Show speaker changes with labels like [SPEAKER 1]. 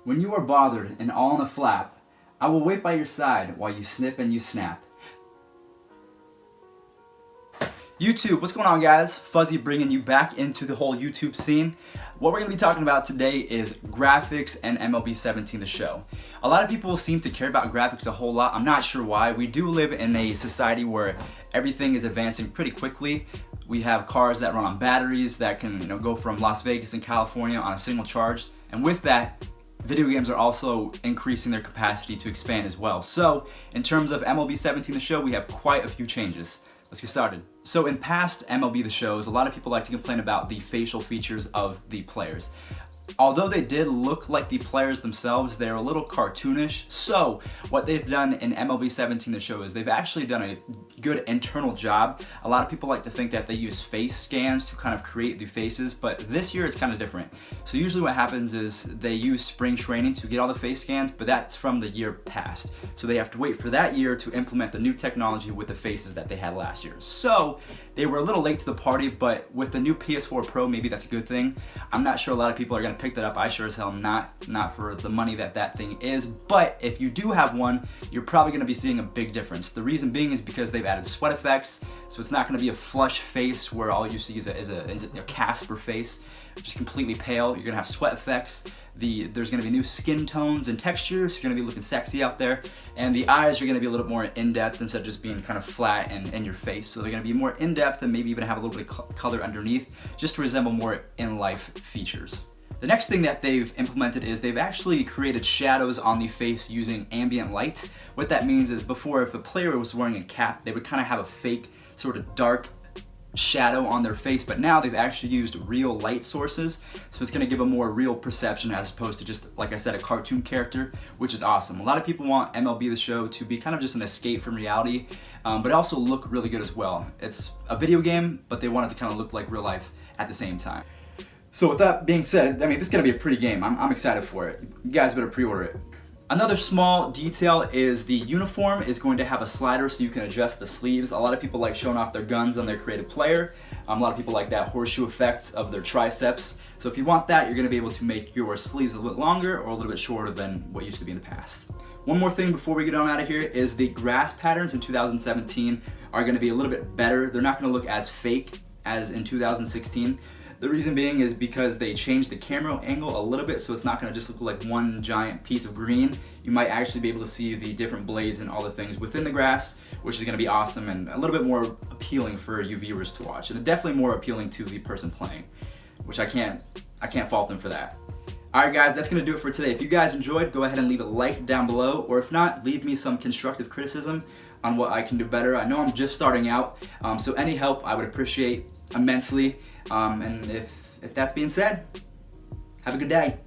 [SPEAKER 1] When you are bothered and all in a flap, I will wait by your side while you snip and you snap. YouTube, what's going on, guys? Fuzzy bringing you back into the whole YouTube scene. What we're going to be talking about today is graphics and MLB 17 the show. A lot of people seem to care about graphics a whole lot. I'm not sure why. We do live in a society where everything is advancing pretty quickly. We have cars that run on batteries that can go from Las Vegas and California on a single charge. And with that, video games are also increasing their capacity to expand as well. So in terms of MLB 17 the show, we have quite a few changes. Let's get started. So in past MLB the shows, a lot of people like to complain about the facial features of the players. Although they did look like the players themselves, they're a little cartoonish. So what they've done in MLB 17 the show is they've actually done a good internal job. A lot of people like to think that they use face scans to kind of create the faces, but this year it's kind of different. So usually what happens is they use spring training to get all the face scans, but that's from the year past. So they have to wait for that year to implement the new technology with the faces that they had last year. So they were a little late to the party, but with the new PS4 Pro, maybe that's a good thing. I'm not sure a lot of people are going to pick that up. I sure as hell am not for the money that thing is. But if you do have one, you're probably going to be seeing a big difference. The reason being is because they've added sweat effects, so it's not going to be a flush face where all you see is a Casper face, just completely pale. You're going to have sweat effects. There's going to be new skin tones and textures. You're going to be looking sexy out there, and the eyes are going to be a little more in-depth instead of just being kind of flat and in your face. So they're going to be more in-depth and maybe even have a little bit of color underneath, just to resemble more in-life features. The next thing that they've implemented is they've actually created shadows on the face using ambient light. What that means is before, if a player was wearing a cap, they would kind of have a fake sort of dark shadow on their face, but now they've actually used real light sources, so it's going to give a more real perception as opposed to just, like I said, a cartoon character, which is awesome. A lot of people want MLB the show to be kind of just an escape from reality, but also look really good as well. It's a video game, but they want it to kind of look like real life at the same time. So with that being said, I mean, this is going to be a pretty game. I'm excited for it. You guys better pre-order it. Another small detail is the uniform is going to have a slider so you can adjust the sleeves. A lot of people like showing off their guns on their creative player. A lot of people like that horseshoe effect of their triceps. So if you want that, you're going to be able to make your sleeves a little bit longer or a little bit shorter than what used to be in the past. One more thing before we get on out of here is the grass patterns in 2017 are going to be a little bit better. They're not going to look as fake as in 2016. The reason being is because they changed the camera angle a little bit, so it's not going to just look like one giant piece of green. You might actually be able to see the different blades and all the things within the grass, which is going to be awesome and a little bit more appealing for you viewers to watch, and definitely more appealing to the person playing, which I can't fault them for that. Alright guys, that's going to do it for today. If you guys enjoyed, go ahead and leave a like down below, or if not, leave me some constructive criticism on what I can do better. I know I'm just starting out, so any help I would appreciate immensely. And if that's being said, have a good day.